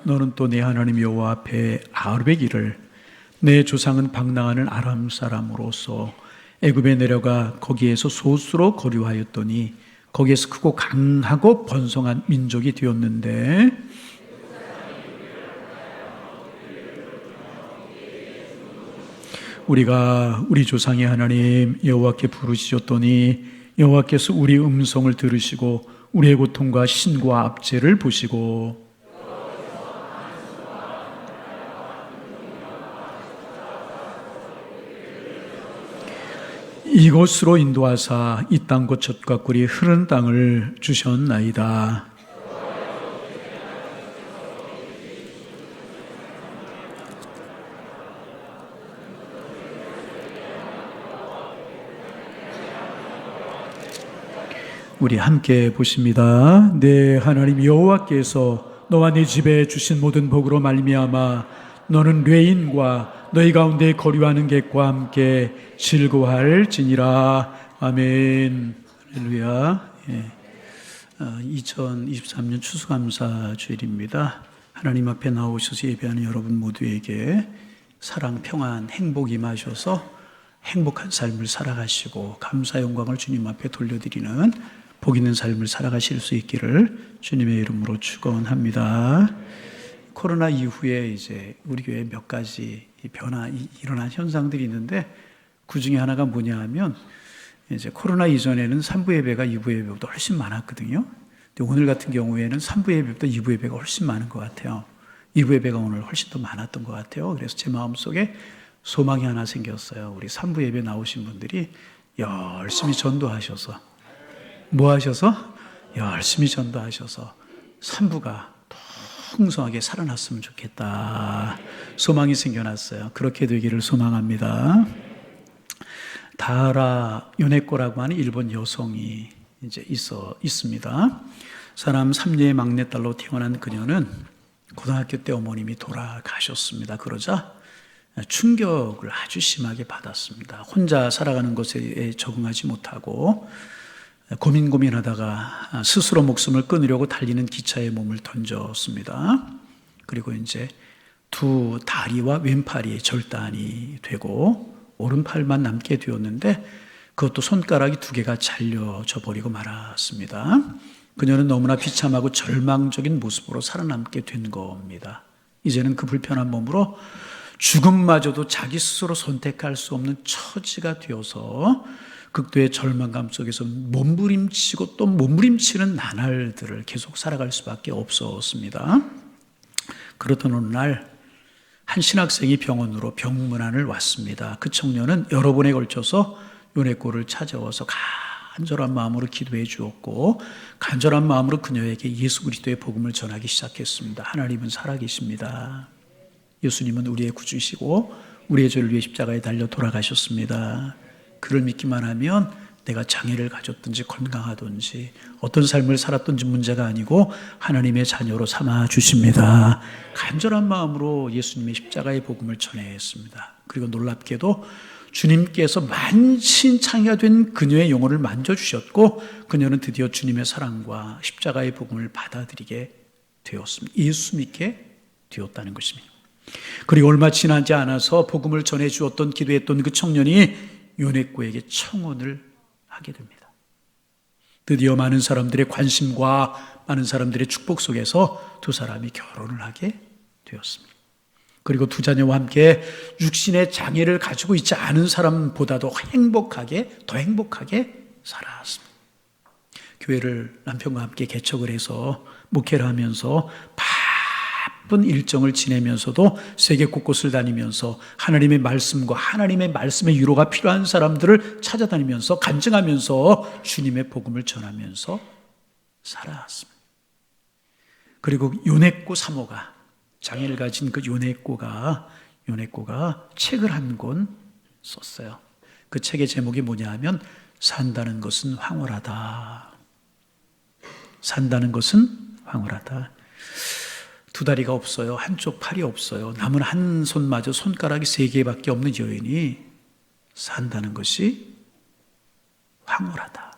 너는 또 내 하나님 여호와 앞에 아르베기를 내 조상은 방랑하는 아람 사람으로서 애굽에 내려가 거기에서 소수로 거류하였더니 거기에서 크고 강하고 번성한 민족이 되었는데 우리가 우리 조상의 하나님 여호와께 부르짖었더니 여호와께서 우리 음성을 들으시고 우리의 고통과 신과 압제를 보시고 이곳으로 인도하사 이 땅과 젖과 꿀이 흐르는 땅을 주셨나이다. 우리 함께 보십니다. 내 하나님 여호와께서 너와 네 집에 주신 모든 복으로 말미암아 너는 뢰인과 너희 가운데 거류하는 객과 함께 즐거워할지니라. 아멘. 할렐루야. 2023년 추수감사 주일입니다. 하나님 앞에 나오셔서 예배하는 여러분 모두에게 사랑, 평안, 행복 임하셔서 행복한 삶을 살아가시고 감사 영광을 주님 앞에 돌려드리는 복 있는 삶을 살아가실 수 있기를 주님의 이름으로 축원합니다. 코로나 이후에 이제 우리 교회에 몇 가지 변화 일어난 현상들이 있는데 그 중에 하나가 뭐냐 하면 이제 코로나 이전에는 3부 예배가 2부 예배보다 훨씬 많았거든요. 근데 오늘 같은 경우에는 3부 예배보다 2부 예배가 훨씬 많은 것 같아요. 2부 예배가 오늘 훨씬 더 많았던 것 같아요. 그래서 제 마음속에 소망이 하나 생겼어요. 우리 3부 예배 나오신 분들이 열심히 전도하셔서 뭐 하셔서? 열심히 전도하셔서 3부가 풍성하게 살아났으면 좋겠다. 소망이 생겨났어요. 그렇게 되기를 소망합니다. 다하라 요네코라고 하는 일본 여성이 이제 있습니다. 사람 3녀의 막내딸로 태어난 그녀는 고등학교 때 어머님이 돌아가셨습니다. 그러자 충격을 아주 심하게 받았습니다. 혼자 살아가는 것에 적응하지 못하고 고민하다가 스스로 목숨을 끊으려고 달리는 기차에 몸을 던졌습니다. 그리고 이제 두 다리와 왼팔이 절단이 되고 오른팔만 남게 되었는데 그것도 손가락이 2개가 잘려져 버리고 말았습니다. 그녀는 너무나 비참하고 절망적인 모습으로 살아남게 된 겁니다. 이제는 그 불편한 몸으로 죽음마저도 자기 스스로 선택할 수 없는 처지가 되어서 극도의 절망감 속에서 몸부림치고 또 몸부림치는 나날들을 계속 살아갈 수밖에 없었습니다. 그러던 어느 날 한 신학생이 병원으로 병문안을 왔습니다. 그 청년은 여러 번에 걸쳐서 요네코를 찾아와서 간절한 마음으로 기도해 주었고 간절한 마음으로 그녀에게 예수 그리스도의 복음을 전하기 시작했습니다. 하나님은 살아계십니다. 예수님은 우리의 구주이시고 우리의 죄를 위해 십자가에 달려 돌아가셨습니다. 그를 믿기만 하면 내가 장애를 가졌든지 건강하든지 어떤 삶을 살았든지 문제가 아니고 하나님의 자녀로 삼아 주십니다. 간절한 마음으로 예수님의 십자가의 복음을 전했습니다. 그리고 놀랍게도 주님께서 만신창이가 된 그녀의 영혼을 만져주셨고 그녀는 드디어 주님의 사랑과 십자가의 복음을 받아들이게 되었습니다. 예수 믿게 되었다는 것입니다. 그리고 얼마 지나지 않아서 복음을 전해주었던 기도했던 그 청년이 요네코에게 청혼을 하게 됩니다. 드디어 많은 사람들의 관심과 많은 사람들의 축복 속에서 두 사람이 결혼을 하게 되었습니다. 그리고 두 자녀와 함께 육신의 장애를 가지고 있지 않은 사람보다도 더 행복하게 살아왔습니다. 교회를 남편과 함께 개척을 해서 목회를 하면서 바쁜 일정을 지내면서도 세계 곳곳을 다니면서 하나님의 말씀과 하나님의 말씀의 위로가 필요한 사람들을 찾아다니면서 간증하면서 주님의 복음을 전하면서 살아왔습니다. 그리고 요네코 사모가 장애를 가진 그 요네코가 책을 한 권 썼어요. 그 책의 제목이 뭐냐 하면 산다는 것은 황홀하다. 산다는 것은 황홀하다. 두 다리가 없어요. 한쪽 팔이 없어요. 남은 한 손마저 손가락이 3개밖에 없는 여인이 산다는 것이 황홀하다.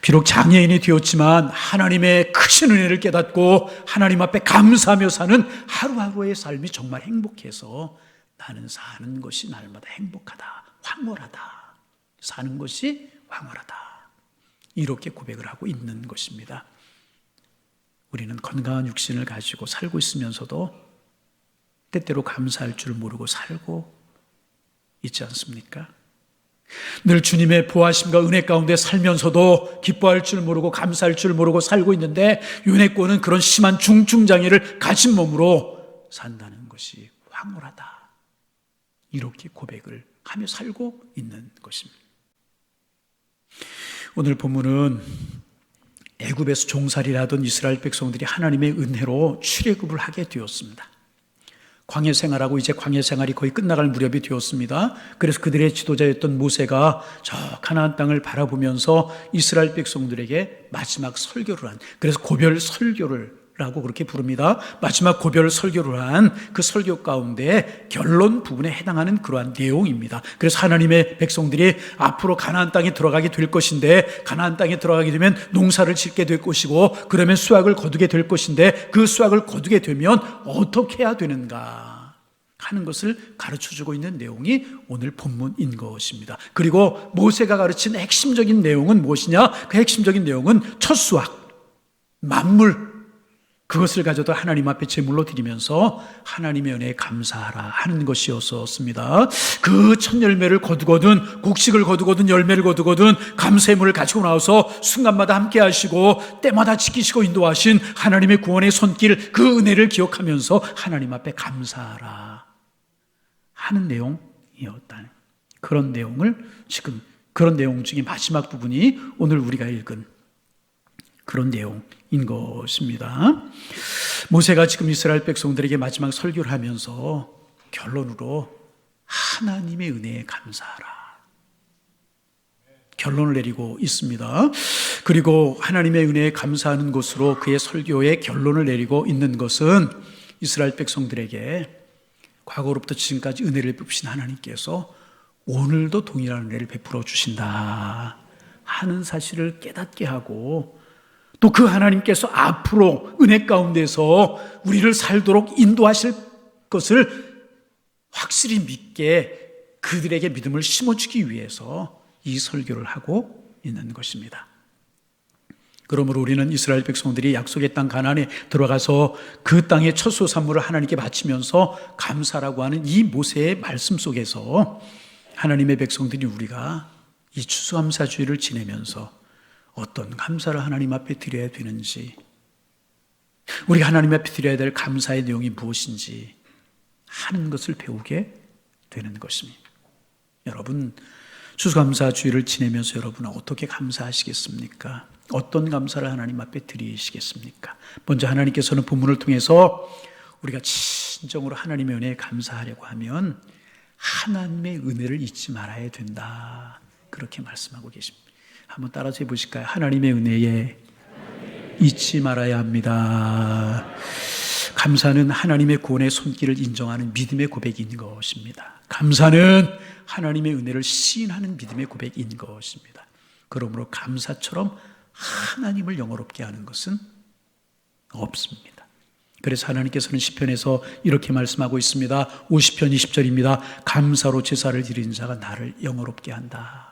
비록 장애인이 되었지만 하나님의 크신 은혜를 깨닫고 하나님 앞에 감사하며 사는 하루하루의 삶이 정말 행복해서 나는 사는 것이 날마다 행복하다, 황홀하다. 사는 것이 황홀하다. 이렇게 고백을 하고 있는 것입니다. 우리는 건강한 육신을 가지고 살고 있으면서도 때때로 감사할 줄 모르고 살고 있지 않습니까? 늘 주님의 보호하심과 은혜 가운데 살면서도 기뻐할 줄 모르고 감사할 줄 모르고 살고 있는데 윤회권은 그런 심한 중증장애를 가진 몸으로 산다는 것이 황홀하다. 이렇게 고백을 하며 살고 있는 것입니다. 오늘 본문은 애굽에서 종살이를 하던 이스라엘 백성들이 하나님의 은혜로 출애굽을 하게 되었습니다. 광야 생활하고 이제 광야 생활이 거의 끝나갈 무렵이 되었습니다. 그래서 그들의 지도자였던 모세가 저 가나안 땅을 바라보면서 이스라엘 백성들에게 마지막 설교를 한, 그래서 고별 설교를 라고 그렇게 부릅니다. 마지막 고별 설교를 한 그 설교 가운데 결론 부분에 해당하는 그러한 내용입니다. 그래서 하나님의 백성들이 앞으로 가나안 땅에 들어가게 될 것인데, 가나안 땅에 들어가게 되면 농사를 짓게 될 것이고 그러면 수확을 거두게 될 것인데, 그 수확을 거두게 되면 어떻게 해야 되는가 하는 것을 가르쳐주고 있는 내용이 오늘 본문인 것입니다. 그리고 모세가 가르친 핵심적인 내용은 무엇이냐? 그 핵심적인 내용은 첫 수확, 만물, 그것을 가져도 하나님 앞에 제물로 드리면서 하나님의 은혜에 감사하라 하는 것이었습니다. 그 첫 열매를 거두거든, 곡식을 거두거든, 열매를 거두거든 감사의물을 가지고 나와서 순간마다 함께 하시고 때마다 지키시고 인도하신 하나님의 구원의 손길, 그 은혜를 기억하면서 하나님 앞에 감사하라 하는 내용이었다는, 그런 내용을 지금, 그런 내용 중에 마지막 부분이 오늘 우리가 읽은 그런 내용인 것입니다. 모세가 지금 이스라엘 백성들에게 마지막 설교를 하면서 결론으로 하나님의 은혜에 감사하라 결론을 내리고 있습니다. 그리고 하나님의 은혜에 감사하는 것으로 그의 설교의 결론을 내리고 있는 것은 이스라엘 백성들에게 과거로부터 지금까지 은혜를 베푸신 하나님께서 오늘도 동일한 은혜를 베풀어 주신다 하는 사실을 깨닫게 하고, 또 그 하나님께서 앞으로 은혜 가운데서 우리를 살도록 인도하실 것을 확실히 믿게 그들에게 믿음을 심어주기 위해서 이 설교를 하고 있는 것입니다. 그러므로 우리는 이스라엘 백성들이 약속의 땅 가나안에 들어가서 그 땅의 첫 소산물을 하나님께 바치면서 감사라고 하는 이 모세의 말씀 속에서 하나님의 백성들이 우리가 이 추수감사주의를 지내면서 어떤 감사를 하나님 앞에 드려야 되는지, 우리가 하나님 앞에 드려야 될 감사의 내용이 무엇인지 하는 것을 배우게 되는 것입니다. 여러분, 추수감사주의를 지내면서 여러분은 어떻게 감사하시겠습니까? 어떤 감사를 하나님 앞에 드리시겠습니까? 먼저 하나님께서는 본문을 통해서 우리가 진정으로 하나님의 은혜에 감사하려고 하면 하나님의 은혜를 잊지 말아야 된다, 그렇게 말씀하고 계십니다. 한번 따라서 해보실까요? 하나님의 은혜에 잊지 말아야 합니다. 감사는 하나님의 구원의 손길을 인정하는 믿음의 고백인 것입니다. 감사는 하나님의 은혜를 시인하는 믿음의 고백인 것입니다. 그러므로 감사처럼 하나님을 영화롭게 하는 것은 없습니다. 그래서 하나님께서는 시편에서 이렇게 말씀하고 있습니다. 50편 20절입니다. 감사로 제사를 드리는 자가 나를 영화롭게 한다.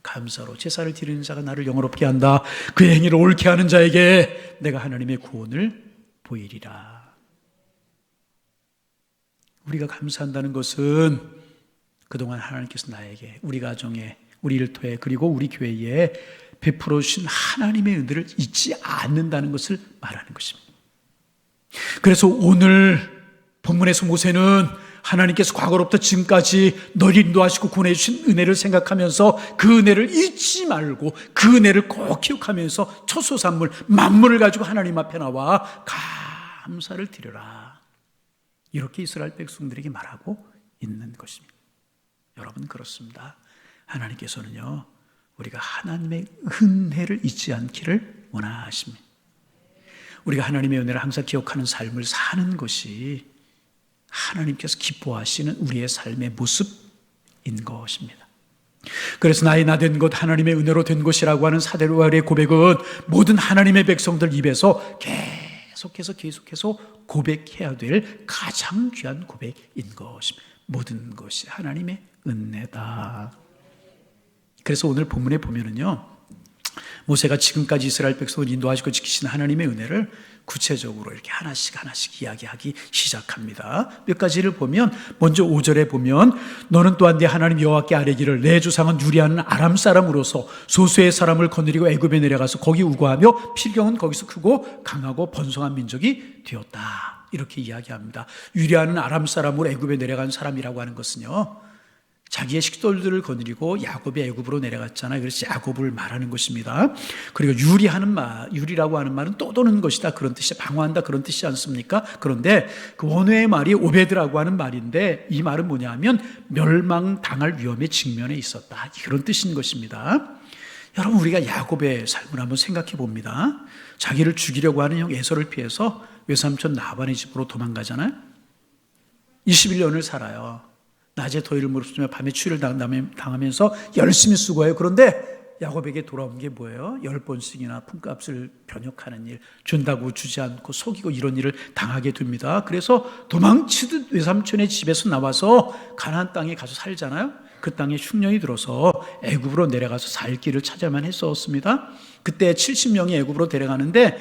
감사로 제사를 드리는 자가 나를 영화롭게 한다. 그의 행위를 옳게 하는 자에게 내가 하나님의 구원을 보이리라. 우리가 감사한다는 것은 그동안 하나님께서 나에게, 우리 가정에, 우리 일터에, 그리고 우리 교회에 베풀어 주신 하나님의 은혜를 잊지 않는다는 것을 말하는 것입니다. 그래서 오늘 본문에서 모세는 하나님께서 과거로부터 지금까지 너를 인도하시고 구원해 주신 은혜를 생각하면서 그 은혜를 잊지 말고 그 은혜를 꼭 기억하면서 초소산물, 만물을 가지고 하나님 앞에 나와 감사를 드려라, 이렇게 이스라엘 백성들에게 말하고 있는 것입니다. 여러분, 그렇습니다. 하나님께서는요, 우리가 하나님의 은혜를 잊지 않기를 원하십니다. 우리가 하나님의 은혜를 항상 기억하는 삶을 사는 것이 하나님께서 기뻐하시는 우리의 삶의 모습인 것입니다. 그래서 나의 나 된 것 하나님의 은혜로 된 것이라고 하는 사도바울의 고백은 모든 하나님의 백성들 입에서 계속해서 고백해야 될 가장 귀한 고백인 것입니다. 모든 것이 하나님의 은혜다. 그래서 오늘 본문에 보면은요, 모세가 지금까지 이스라엘 백성을 인도하시고 지키신 하나님의 은혜를 구체적으로 이렇게 하나씩 이야기하기 시작합니다. 몇 가지를 보면, 먼저 5절에 보면 너는 또한 네 하나님 여호와께 아뢰기를 내 조상은 유리한 아람 사람으로서 소수의 사람을 거느리고 애굽에 내려가서 거기 우거하며 필경은 거기서 크고 강하고 번성한 민족이 되었다. 이렇게 이야기합니다. 유리한 아람 사람으로 애굽에 내려간 사람이라고 하는 것은요, 자기의 식솔들을 거느리고 야곱이 애굽으로 내려갔잖아요. 그래서 야곱을 말하는 것입니다. 그리고 유리라고 하는 말은 떠도는 것이다, 그런 뜻이, 방어한다, 그런 뜻이지 않습니까? 그런데 그 원어의 말이 오베드라고 하는 말인데, 이 말은 뭐냐면 멸망당할 위험에 직면해 있었다, 그런 뜻인 것입니다. 여러분, 우리가 야곱의 삶을 한번 생각해 봅니다. 자기를 죽이려고 하는 형 에서를 피해서 외삼촌 라반의 집으로 도망가잖아요. 21년을 살아요. 낮에 더위를 무릅쓰며 밤에 추위를 당하면서 열심히 수고해요. 그런데 야곱에게 돌아온 게 뭐예요? 10번씩이나 품값을 변역하는 일, 준다고 주지 않고 속이고 이런 일을 당하게 됩니다. 그래서 도망치듯 외삼촌의 집에서 나와서 가나안 땅에 가서 살잖아요. 그 땅에 흉년이 들어서 애굽으로 내려가서 살 길을 찾아야만 했었습니다. 그때 70명이 애굽으로 데려가는데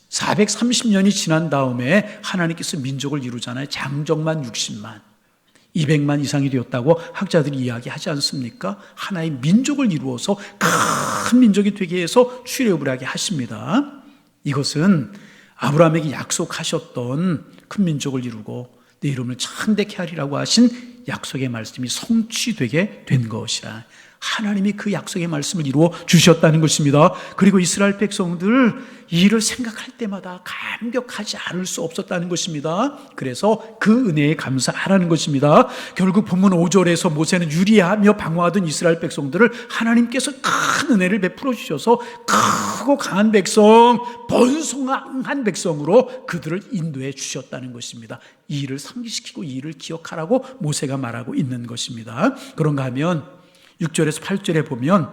430년이 지난 다음에 하나님께서 민족을 이루잖아요. 장정만 60만, 200만 이상이 되었다고 학자들이 이야기하지 않습니까? 하나의 민족을 이루어서 큰 민족이 되게 해서 출애굽을 하게 하십니다. 이것은 아브라함에게 약속하셨던 큰 민족을 이루고 내 이름을 창대케 하리라고 하신 약속의 말씀이 성취되게 된 것이라, 하나님이 그 약속의 말씀을 이루어 주셨다는 것입니다. 그리고 이스라엘 백성들 이 일을 생각할 때마다 감격하지 않을 수 없었다는 것입니다. 그래서 그 은혜에 감사하라는 것입니다. 결국 본문 5절에서 모세는 유리하며 방어하던 이스라엘 백성들을 하나님께서 큰 은혜를 베풀어 주셔서 크고 강한 백성, 번성한 백성으로 그들을 인도해 주셨다는 것입니다. 이 일을 상기시키고 이 일을 기억하라고 모세가 말하고 있는 것입니다. 그런가 하면 6절에서 8절에 보면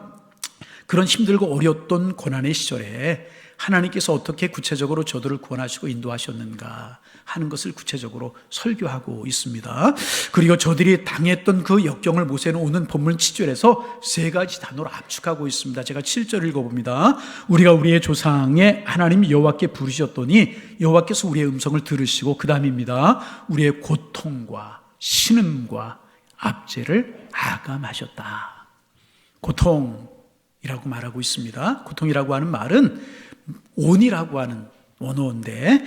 그런 힘들고 어려웠던 고난의 시절에 하나님께서 어떻게 구체적으로 저들을 구원하시고 인도하셨는가 하는 것을 구체적으로 설교하고 있습니다. 그리고 저들이 당했던 그 역경을 모세는 오는 본문 7절에서 세 가지 단어로 압축하고 있습니다. 제가 7절 읽어봅니다. 우리가 우리의 조상의 하나님 여호와께 부르셨더니 여호와께서 우리의 음성을 들으시고, 그 다음입니다. 우리의 고통과 신음과 압제를 아감하셨다. 고통이라고 말하고 있습니다. 고통이라고 하는 말은 온이라고 하는 원어인데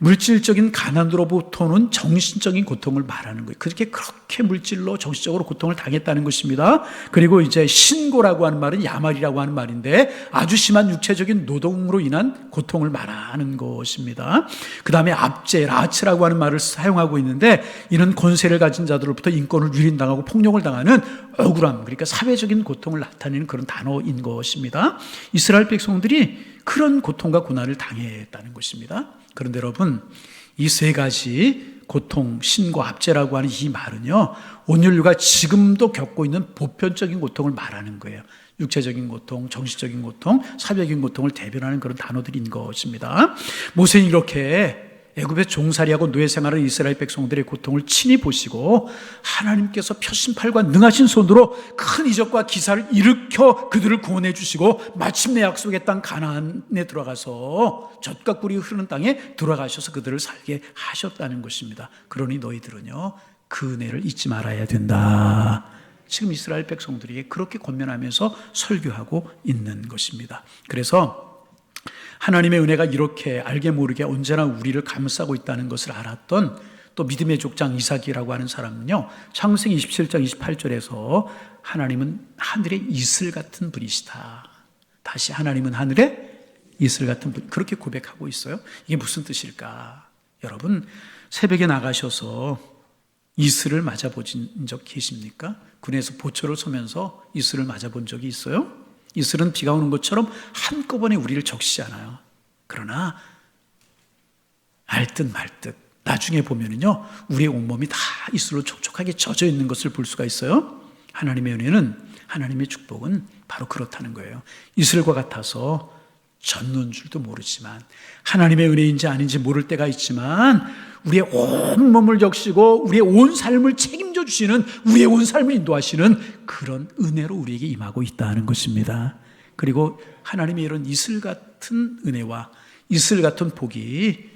물질적인 가난으로부터는 정신적인 고통을 말하는 거예요. 그렇게 물질로 정신적으로 고통을 당했다는 것입니다. 그리고 이제 신고라고 하는 말은 야말이라고 하는 말인데 아주 심한 육체적인 노동으로 인한 고통을 말하는 것입니다. 그 다음에 압제, 라츠라고 하는 말을 사용하고 있는데 이는 권세를 가진 자들로부터 인권을 유린당하고 폭력을 당하는 억울함, 그러니까 사회적인 고통을 나타내는 그런 단어인 것입니다. 이스라엘 백성들이 그런 고통과 고난을 당했다는 것입니다. 그런데 여러분, 이 세 가지 고통, 신고, 압제라고 하는 이 말은요, 온 인류가 지금도 겪고 있는 보편적인 고통을 말하는 거예요. 육체적인 고통, 정신적인 고통, 사회적인 고통을 대변하는 그런 단어들인 것입니다. 모세는 이렇게 애굽에 종살이하고 노예 생활하는 이스라엘 백성들의 고통을 친히 보시고 하나님께서 펴신팔과 능하신 손으로 큰 이적과 기사를 일으켜 그들을 구원해 주시고 마침내 약속의 땅 가나안에 들어가서 젖과 꿀이 흐르는 땅에 들어가셔서 그들을 살게 하셨다는 것입니다. 그러니 너희들은요, 그 은혜를 잊지 말아야 된다. 지금 이스라엘 백성들이 그렇게 권면하면서 설교하고 있는 것입니다. 그래서 하나님의 은혜가 이렇게 알게 모르게 언제나 우리를 감싸고 있다는 것을 알았던 또 믿음의 족장 이삭이라고 하는 사람은요, 창세기 27장 28절에서 하나님은 하늘의 이슬 같은 분이시다. 다시 하나님은 하늘의 이슬 같은 분, 그렇게 고백하고 있어요. 이게 무슨 뜻일까? 여러분, 새벽에 나가셔서 이슬을 맞아보신 적 계십니까? 군에서 보초를 서면서 이슬을 맞아본 적이 있어요? 이슬은 비가 오는 것처럼 한꺼번에 우리를 적시잖아요. 그러나 알듯 말듯 나중에 보면은요, 우리의 온몸이 다 이슬로 촉촉하게 젖어 있는 것을 볼 수가 있어요. 하나님의 은혜는, 하나님의 축복은 바로 그렇다는 거예요. 이슬과 같아서 젖는 줄도 모르지만, 하나님의 은혜인지 아닌지 모를 때가 있지만, 우리의 온 몸을 적시고 우리의 온 삶을 책임져 주시는, 우리의 온 삶을 인도하시는 그런 은혜로 우리에게 임하고 있다는 것입니다. 그리고 하나님의 이런 이슬 같은 은혜와 이슬 같은 복이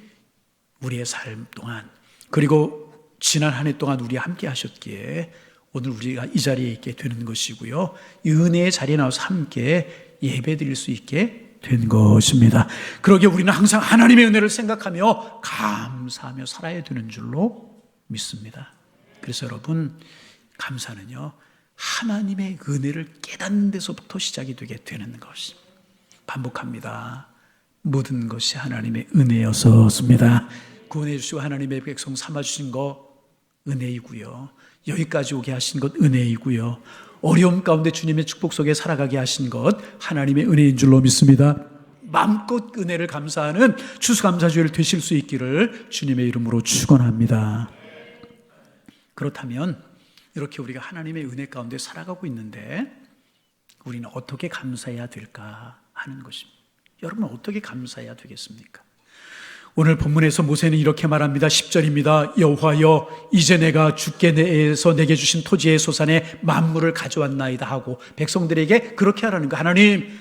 우리의 삶 동안, 그리고 지난 한 해 동안 우리와 함께 하셨기에 오늘 우리가 이 자리에 있게 되는 것이고요, 이 은혜의 자리에 나와서 함께 예배 드릴 수 있게 된 것입니다. 그러기에 우리는 항상 하나님의 은혜를 생각하며 감사하며 살아야 되는 줄로 믿습니다. 그래서 여러분, 감사는요, 하나님의 은혜를 깨닫는 데서부터 시작이 되게 되는 것이, 반복합니다. 모든 것이 하나님의 은혜였습니다. 구원해 주시고 하나님의 백성 삼아주신 것 은혜이고요, 여기까지 오게 하신 것 은혜이고요, 어려움 가운데 주님의 축복 속에 살아가게 하신 것 하나님의 은혜인 줄로 믿습니다. 마음껏 은혜를 감사하는 추수감사주일 되실 수 있기를 주님의 이름으로 축원합니다. 그렇다면 이렇게 우리가 하나님의 은혜 가운데 살아가고 있는데 우리는 어떻게 감사해야 될까 하는 것입니다. 여러분, 어떻게 감사해야 되겠습니까? 오늘 본문에서 모세는 이렇게 말합니다. 10절입니다. 여호와여, 이제 내가 주께 내에서 내게 주신 토지의 소산에 만물을 가져왔나이다 하고 백성들에게 그렇게 하라는 거. 하나님,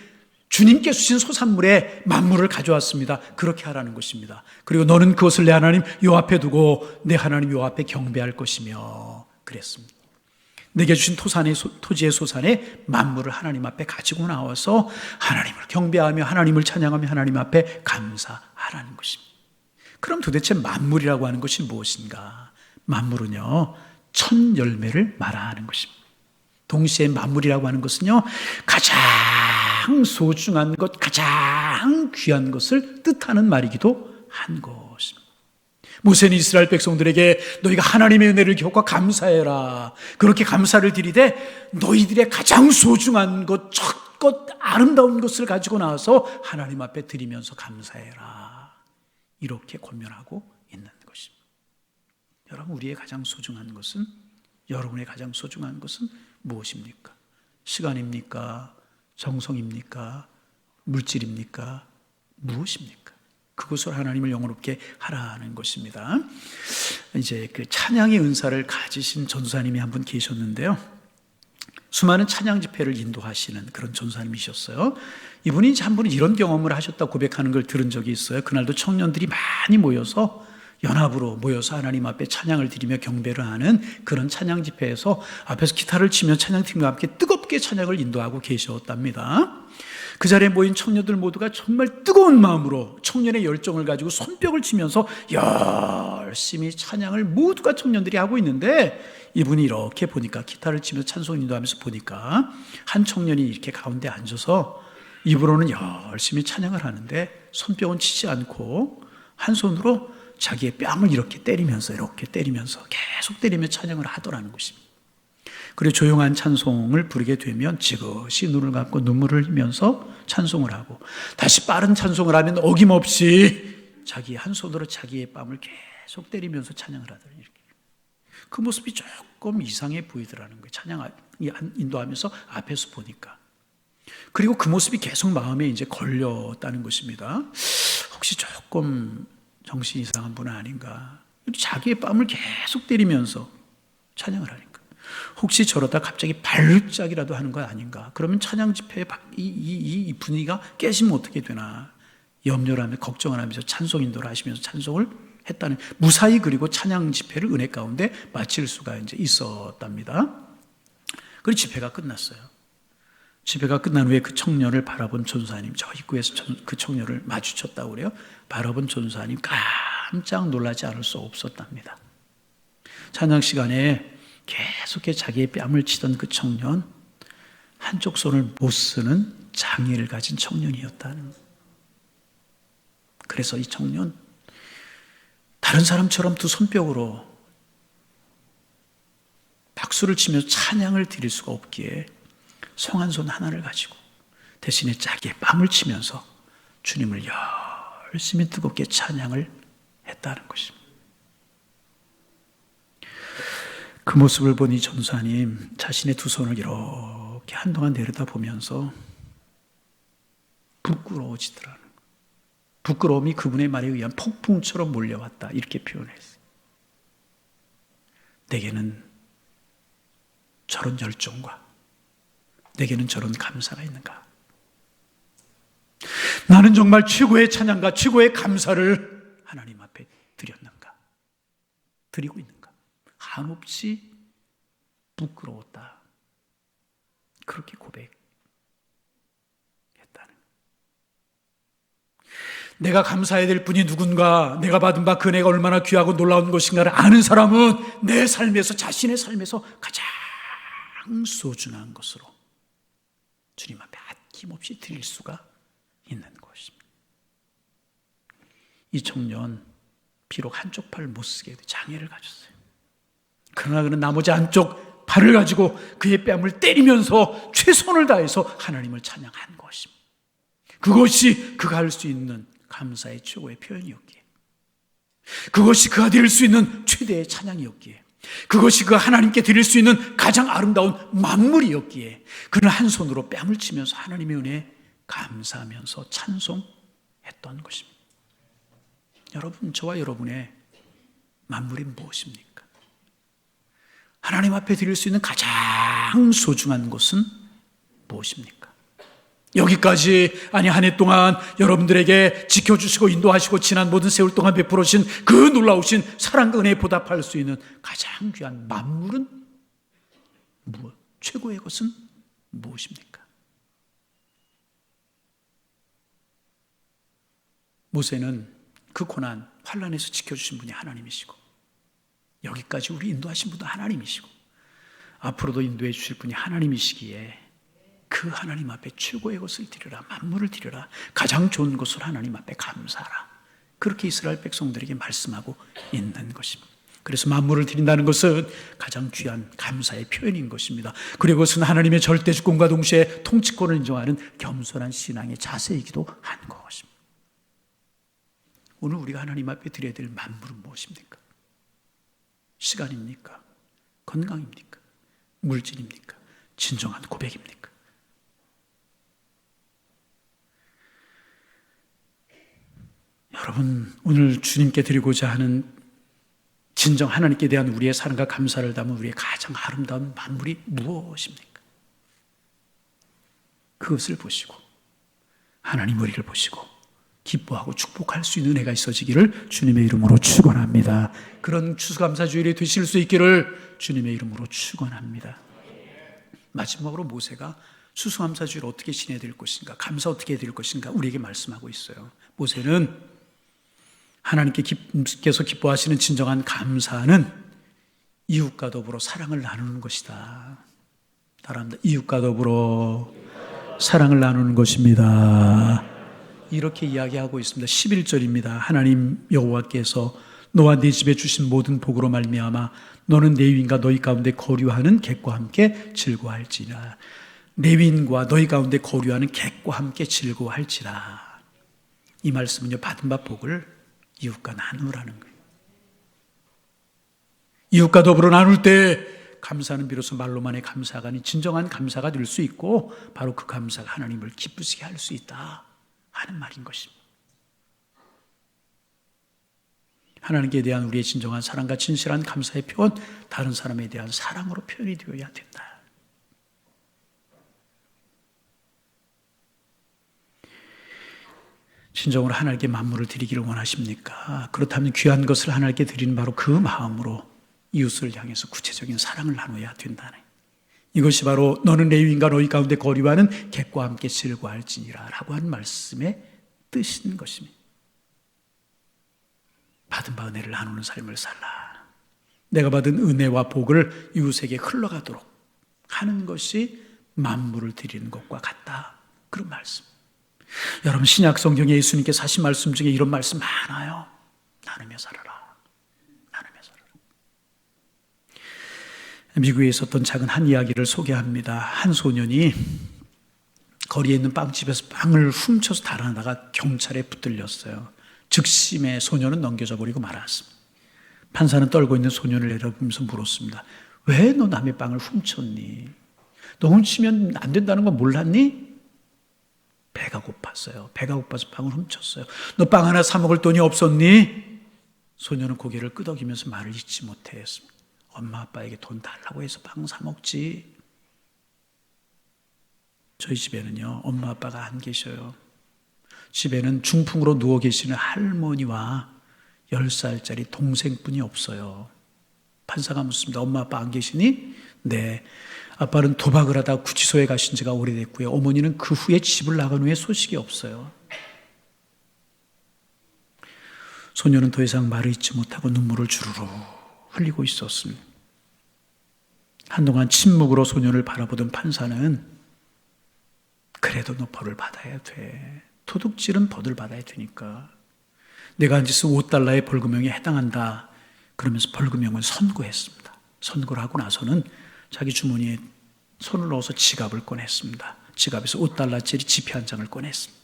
주님께 주신 소산물에 만물을 가져왔습니다. 그렇게 하라는 것입니다. 그리고 너는 그것을 내 하나님 요 앞에 두고 내 하나님 요 앞에 경배할 것이며 그랬습니다. 내게 주신 토지의 소산에 만물을 하나님 앞에 가지고 나와서 하나님을 경배하며 하나님을 찬양하며 하나님 앞에 감사하라는 것입니다. 그럼 도대체 만물이라고 하는 것이 무엇인가? 만물은요, 첫 열매를 말하는 것입니다. 동시에 만물이라고 하는 것은요, 가장 소중한 것, 가장 귀한 것을 뜻하는 말이기도 한 것입니다. 모세는 이스라엘 백성들에게 너희가 하나님의 은혜를 겪고 감사해라, 그렇게 감사를 드리되 너희들의 가장 소중한 것, 첫 것, 아름다운 것을 가지고 나와서 하나님 앞에 드리면서 감사해라, 이렇게 권면하고 있는 것입니다. 여러분, 우리의 가장 소중한 것은, 여러분의 가장 소중한 것은 무엇입니까? 시간입니까? 정성입니까? 물질입니까? 무엇입니까? 그것을 하나님을 영원롭게 하라는 것입니다. 이제 그 찬양의 은사를 가지신 전도사님이 한 분 계셨는데요, 수많은 찬양 집회를 인도하시는 그런 전도사님이셨어요. 이분이 이제 한 번은 이런 경험을 하셨다고 고백하는 걸 들은 적이 있어요. 그날도 청년들이 많이 모여서 연합으로 모여서 하나님 앞에 찬양을 드리며 경배를 하는 그런 찬양 집회에서 앞에서 기타를 치며 찬양팀과 함께 뜨겁게 찬양을 인도하고 계셨답니다. 그 자리에 모인 청년들 모두가 정말 뜨거운 마음으로 청년의 열정을 가지고 손뼉을 치면서 열심히 찬양을 모두가 청년들이 하고 있는데, 이분이 이렇게 보니까, 기타를 치면서 찬송 인도하면서 보니까 한 청년이 이렇게 가운데 앉아서 입으로는 열심히 찬양을 하는데 손뼉은 치지 않고 한 손으로 자기의 뺨을 이렇게 때리면서 계속 때리며 찬양을 하더라는 것입니다. 그리고 조용한 찬송을 부르게 되면 지그시 눈을 감고 눈물을 흘리면서 찬송을 하고, 다시 빠른 찬송을 하면 어김없이 자기 한 손으로 자기의 뺨을 계속 때리면서 찬양을 하더라고요. 이렇게. 그 모습이 조금 이상해 보이더라는 거예요. 찬양 인도하면서 앞에서 보니까. 그리고 그 모습이 계속 마음에 이제 걸렸다는 것입니다. 혹시 조금 정신이 이상한 분은 아닌가? 자기의 뺨을 계속 때리면서 찬양을 하니까 혹시 저러다 갑자기 발작이라도 하는 거 아닌가? 그러면 찬양 집회의 이 분위기가 깨지면 어떻게 되나? 염려를 하며 걱정을 하면서 찬송 인도를 하시면서 찬송을 했다는, 무사히 그리고 찬양 집회를 은혜 가운데 마칠 수가 이제 있었답니다. 그리고 집회가 끝났어요. 집회가 끝난 후에 그 청년을 바라본 전사님, 저 입구에서 그 청년을 마주쳤다고 그래요. 바라본 전사님 깜짝 놀라지 않을 수 없었답니다. 찬양 시간에 계속해 자기의 뺨을 치던 그 청년, 한쪽 손을 못 쓰는 장애를 가진 청년이었다는. 그래서 이 청년, 다른 사람처럼 두 손뼉으로 박수를 치며 찬양을 드릴 수가 없기에 성한 손 하나를 가지고 대신에 자기의 뺨을 치면서 주님을 열심히 뜨겁게 찬양을 했다는 것입니다. 그 모습을 보니 전사님 자신의 두 손을 이렇게 한동안 내려다보면서 부끄러워지더라는 거예요. 부끄러움이 그분의 말에 의한 폭풍처럼 몰려왔다, 이렇게 표현했어요. 내게는 저런 열정과 내게는 저런 감사가 있는가? 나는 정말 최고의 찬양과 최고의 감사를 하나님 앞에 드렸는가? 드리고 있는가? 한없이 부끄러웠다, 그렇게 고백했다는. 내가 감사해야 될 분이 누군가, 내가 받은 바 그 은혜가 얼마나 귀하고 놀라운 것인가를 아는 사람은 내 삶에서, 자신의 삶에서 가장 소중한 것으로 주님 앞에 아낌없이 드릴 수가 있는 것입니다. 이 청년 비록 한쪽 팔을 못 쓰게 장애를 가졌어요. 그러나 그는 나머지 한쪽 팔을 가지고 그의 뺨을 때리면서 최선을 다해서 하나님을 찬양한 것입니다. 그것이 그가 할 수 있는 감사의 최고의 표현이었기에, 그것이 그가 드릴 수 있는 최대의 찬양이었기에, 그것이 그가 하나님께 드릴 수 있는 가장 아름다운 만물이었기에 그는 한 손으로 뺨을 치면서 하나님의 은혜에 감사하면서 찬송했던 것입니다. 여러분, 저와 여러분의 만물이 무엇입니까? 하나님 앞에 드릴 수 있는 가장 소중한 것은 무엇입니까? 여기까지, 아니 한 해 동안 여러분들에게 지켜주시고 인도하시고 지난 모든 세월 동안 베풀어 주신 그 놀라우신 사랑과 은혜에 보답할 수 있는 가장 귀한 만물은 무엇? 최고의 것은 무엇입니까? 모세는 그 고난, 환난에서 지켜주신 분이 하나님이시고, 여기까지 우리 인도하신 분도 하나님이시고, 앞으로도 인도해 주실 분이 하나님이시기에 그 하나님 앞에 최고의 것을 드리라, 만물을 드리라, 가장 좋은 것을 하나님 앞에 감사하라, 그렇게 이스라엘 백성들에게 말씀하고 있는 것입니다. 그래서 만물을 드린다는 것은 가장 귀한 감사의 표현인 것입니다. 그리고 그것은 하나님의 절대 주권과 동시에 통치권을 인정하는 겸손한 신앙의 자세이기도 한 것입니다. 오늘 우리가 하나님 앞에 드려야 될 만물은 무엇입니까? 시간입니까? 건강입니까? 물질입니까? 진정한 고백입니까? 여러분, 오늘 주님께 드리고자 하는 진정 하나님께 대한 우리의 사랑과 감사를 담은 우리의 가장 아름다운 만물이 무엇입니까? 그것을 보시고 하나님 우리를 보시고 기뻐하고 축복할 수 있는 은혜가 있어지기를 주님의 이름으로 축원합니다. 그런 추수감사주일이 되실 수 있기를 주님의 이름으로 축원합니다. 마지막으로 모세가 추수감사주일 어떻게 지내야 될 것인가, 감사 어떻게 해야 될 것인가 우리에게 말씀하고 있어요. 모세는 하나님께서 기뻐하시는 진정한 감사는 이웃과 더불어 사랑을 나누는 것이다. 따라합니다. 이웃과 더불어 사랑을 나누는 것입니다. 이렇게 이야기하고 있습니다. 11절입니다. 하나님 여호와께서 너와 네 집에 주신 모든 복으로 말미암아 너는 레위인과 너희 가운데 거류하는 객과 함께 즐거워할지라. 레위인과 너희 가운데 거류하는 객과 함께 즐거워할지라. 이 말씀은요, 받은 바 복을 이웃과 나누라는 거예요. 이웃과 더불어 나눌 때 감사는 비로소 말로만의 감사가 아닌 진정한 감사가 될 수 있고, 바로 그 감사가 하나님을 기쁘시게 할 수 있다 하는 말인 것입니다. 하나님께 대한 우리의 진정한 사랑과 진실한 감사의 표현, 다른 사람에 대한 사랑으로 표현이 되어야 된다. 진정으로 하나님께 만물을 드리기를 원하십니까? 그렇다면 귀한 것을 하나님께 드리는 바로 그 마음으로 이웃을 향해서 구체적인 사랑을 나눠야 된다네. 이것이 바로 너는 레위인과 너희 가운데 거류하는 객과 함께 즐거워할지니라 라고 한 말씀의 뜻인 것입니다. 받은 바 은혜를 나누는 삶을 살라. 내가 받은 은혜와 복을 이웃에게 흘러가도록 하는 것이 만물을 드리는 것과 같다, 그런 말씀. 여러분, 신약 성경에 예수님께서 하신 말씀 중에 이런 말씀 많아요. 나누며 살아라. 나누며 살아라. 미국에 있었던 작은 한 이야기를 소개합니다. 한 소년이 거리에 있는 빵집에서 빵을 훔쳐서 달아나다가 경찰에 붙들렸어요. 즉심에 소년은 넘겨져 버리고 말았습니다. 판사는 떨고 있는 소년을 내려보면서 물었습니다. 왜 너 남의 빵을 훔쳤니? 너 훔치면 안 된다는 거 몰랐니? 배가 고팠어요. 배가 고파서 빵을 훔쳤어요. 너 빵 하나 사 먹을 돈이 없었니? 소녀는 고개를 끄덕이면서 말을 잊지 못했습니다. 엄마 아빠에게 돈 달라고 해서 빵 사 먹지. 저희 집에는요, 엄마 아빠가 안 계셔요. 집에는 중풍으로 누워 계시는 할머니와 10살짜리 동생뿐이 없어요. 판사가 묻습니다. 엄마 아빠 안 계시니? 네. 아빠는 도박을 하다 구치소에 가신 지가 오래됐고요. 어머니는 그 후에 집을 나간 후에 소식이 없어요. 소녀는 더 이상 말을 잇지 못하고 눈물을 주르르 흘리고 있었습니다. 한동안 침묵으로 소녀를 바라보던 판사는 그래도 너 벌을 받아야 돼. 도둑질은 벌을 받아야 되니까. 내가 한 짓은 $5의 벌금형에 해당한다. 그러면서 벌금형을 선고했습니다. 선고를 하고 나서는 자기 주머니에 손을 넣어서 지갑을 꺼냈습니다. 지갑에서 $5짜리 지폐 한 장을 꺼냈습니다.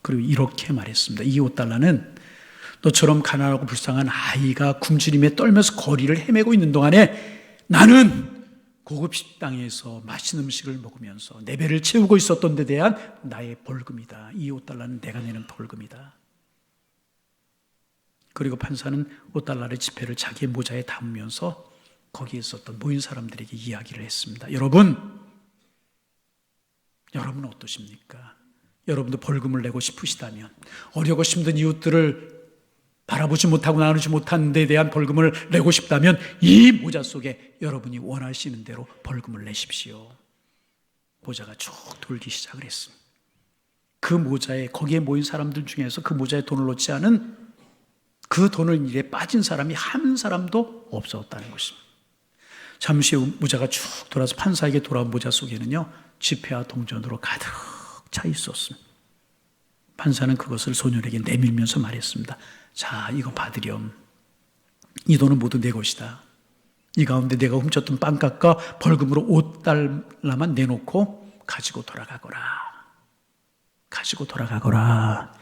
그리고 이렇게 말했습니다. 이 $5는 너처럼 가난하고 불쌍한 아이가 굶주림에 떨면서 거리를 헤매고 있는 동안에 나는 고급 식당에서 맛있는 음식을 먹으면서 내 배를 채우고 있었던 데 대한 나의 벌금이다. 이 $5는 내가 내는 벌금이다. 그리고 판사는 $5의 지폐를 자기의 모자에 담으면서 거기에 있었던 모인 사람들에게 이야기를 했습니다. 여러분은 어떠십니까? 여러분도 벌금을 내고 싶으시다면, 어려고 힘든 이웃들을 바라보지 못하고 나누지 못한 데 대한 벌금을 내고 싶다면 이 모자 속에 여러분이 원하시는 대로 벌금을 내십시오. 모자가 쭉 돌기 시작을 했습니다. 그 모자에, 거기에 모인 사람들 중에서 그 모자에 돈을 넣지 않은, 그 돈을 일에 빠진 사람이 한 사람도 없었다는 것입니다. 잠시 후 모자가 쭉 돌아서 판사에게 돌아온 모자 속에는요, 지폐와 동전으로 가득 차 있었습니다. 판사는 그것을 소년에게 내밀면서 말했습니다. 자, 이거 받으렴. 이 돈은 모두 내 것이다. 이 가운데 내가 훔쳤던 빵값과 벌금으로 $5만 내놓고 가지고 돌아가거라. 가지고 돌아가거라.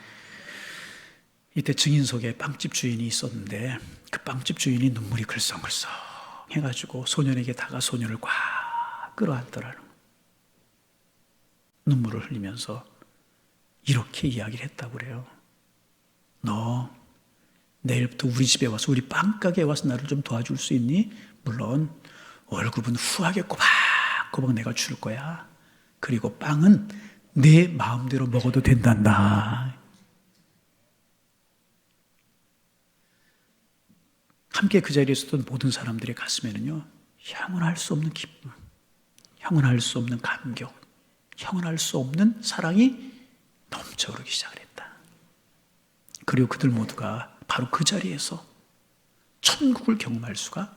이때 증인석에 빵집 주인이 있었는데 그 빵집 주인이 눈물이 글썽글썽 해가지고 소년에게 다가 소년을 꽉 끌어안더라는 거예요. 눈물을 흘리면서 이렇게 이야기를 했다고 그래요. 너 내일부터 우리 집에 와서, 우리 빵가게에 와서 나를 좀 도와줄 수 있니? 물론 월급은 후하게 꼬박꼬박 내가 줄 거야. 그리고 빵은 내 마음대로 먹어도 된단다. 함께 그 자리에 있었던 모든 사람들의 가슴에는요, 형언할 수 없는 기쁨, 형언할 수 없는 감격, 형언할 수 없는 사랑이 넘쳐 흐르기 시작을 했다. 그리고 그들 모두가 바로 그 자리에서 천국을 경험할 수가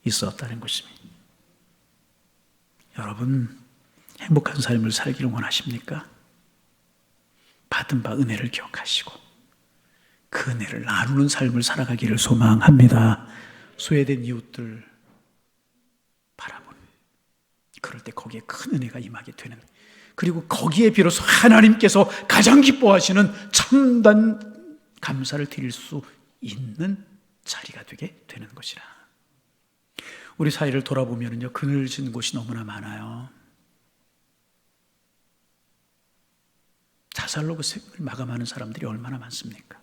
있었다는 것입니다. 여러분, 행복한 삶을 살기를 원하십니까? 받은 바 은혜를 기억하시고 그 은혜를 나누는 삶을 살아가기를 소망합니다. 소외된 이웃들 바라보는, 그럴 때 거기에 큰 은혜가 임하게 되는, 그리고 거기에 비로소 하나님께서 가장 기뻐하시는 참된 감사를 드릴 수 있는 자리가 되게 되는 것이라. 우리 사회를 돌아보면요, 그늘진 곳이 너무나 많아요. 자살로 그 생을 마감하는 사람들이 얼마나 많습니까?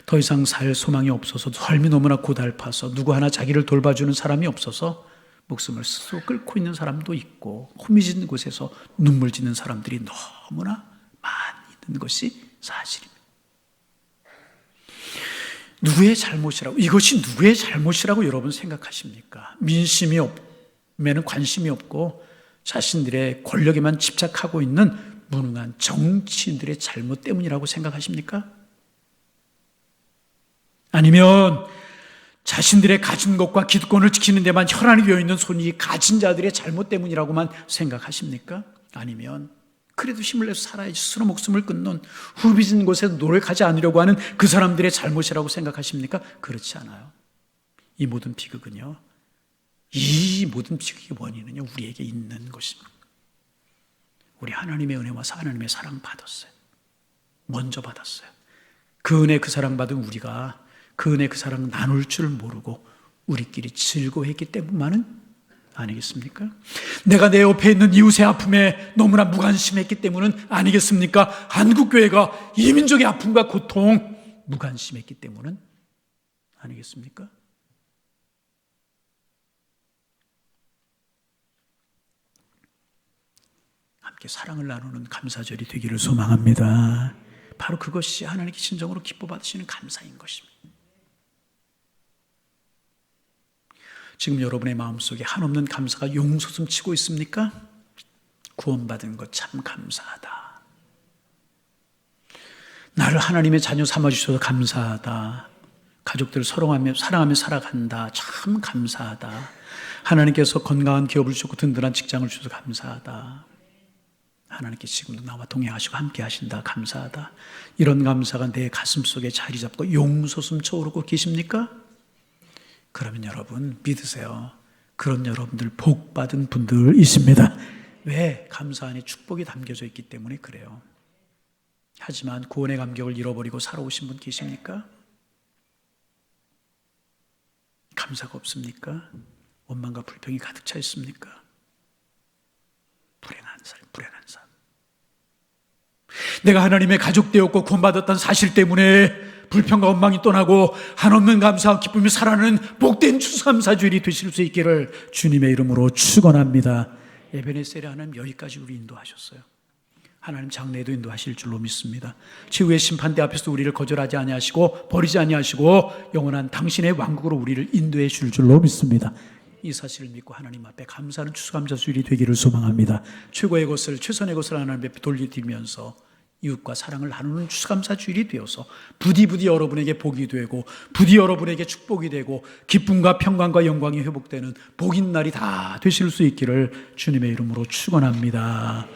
더 이상 살 소망이 없어서, 삶이 너무나 고달파서, 누구 하나 자기를 돌봐주는 사람이 없어서 목숨을 스스로 끊고 있는 사람도 있고, 호미진 곳에서 눈물 짓는 사람들이 너무나 많이 있는 것이 사실입니다. 누구의 잘못이라고, 이것이 누구의 잘못이라고 여러분 생각하십니까? 민심이 없으면 관심이 없고 자신들의 권력에만 집착하고 있는 무능한 정치인들의 잘못 때문이라고 생각하십니까? 아니면 자신들의 가진 것과 기득권을 지키는 데만 혈안이 되어 있는 손이 가진 자들의 잘못 때문이라고만 생각하십니까? 아니면 그래도 힘을 내서 살아야지 스스로 목숨을 끊는, 후비진 곳에 노력하지 않으려고 하는 그 사람들의 잘못이라고 생각하십니까? 그렇지 않아요. 이 모든 비극은요, 이 모든 비극의 원인은요, 우리에게 있는 것입니다. 우리 하나님의 은혜와 하나님의 사랑 받았어요. 먼저 받았어요. 그 은혜, 그 사랑 받은 우리가 그 은혜, 그 사랑 나눌 줄 모르고 우리끼리 즐거워했기 때문만은 아니겠습니까? 내가 내 옆에 있는 이웃의 아픔에 너무나 무관심했기 때문은 아니겠습니까? 한국교회가 이민족의 아픔과 고통 무관심했기 때문은 아니겠습니까? 함께 사랑을 나누는 감사절이 되기를 소망합니다. 바로 그것이 하나님께 진정으로 기뻐 받으시는 감사인 것입니다. 지금 여러분의 마음속에 한없는 감사가 용솟음치고 있습니까? 구원받은 것 참 감사하다. 나를 하나님의 자녀 삼아주셔서 감사하다. 가족들 사랑하며 살아간다. 참 감사하다. 하나님께서 건강한 기업을 주고 든든한 직장을 주셔서 감사하다. 하나님께 지금도 나와 동행하시고 함께 하신다. 감사하다. 이런 감사가 내 가슴 속에 자리 잡고 용솟음쳐 오르고 계십니까? 그러면 여러분 믿으세요. 그런 여러분들 복 받은 분들이십니다. 왜? 감사 안에 축복이 담겨져 있기 때문에 그래요. 하지만 구원의 감격을 잃어버리고 살아오신 분 계십니까? 감사가 없습니까? 원망과 불평이 가득 차 있습니까? 불행한 삶. 내가 하나님의 가족 되었고 구원받았다는 사실 때문에 불평과 원망이 떠나고 한없는 감사와 기쁨이 살아나는 복된 추수감사주일이 되실 수 있기를 주님의 이름으로 축원합니다. 에베네셀의 하나님 여기까지 우리 인도하셨어요. 하나님 장래에도 인도하실 줄로 믿습니다. 최후의 심판대 앞에서 우리를 거절하지 아니하시고 버리지 아니하시고 영원한 당신의 왕국으로 우리를 인도해 줄 줄로 믿습니다. 이 사실을 믿고 하나님 앞에 감사하는 추수감사주일이 되기를 소망합니다. 최고의 것을 최선의 것을 하나님 앞에 돌려드리면서 이웃과 사랑을 나누는 추수감사주일이 되어서 부디 여러분에게 복이 되고 부디 여러분에게 축복이 되고 기쁨과 평강과 영광이 회복되는 복인 날이 다 되실 수 있기를 주님의 이름으로 축원합니다.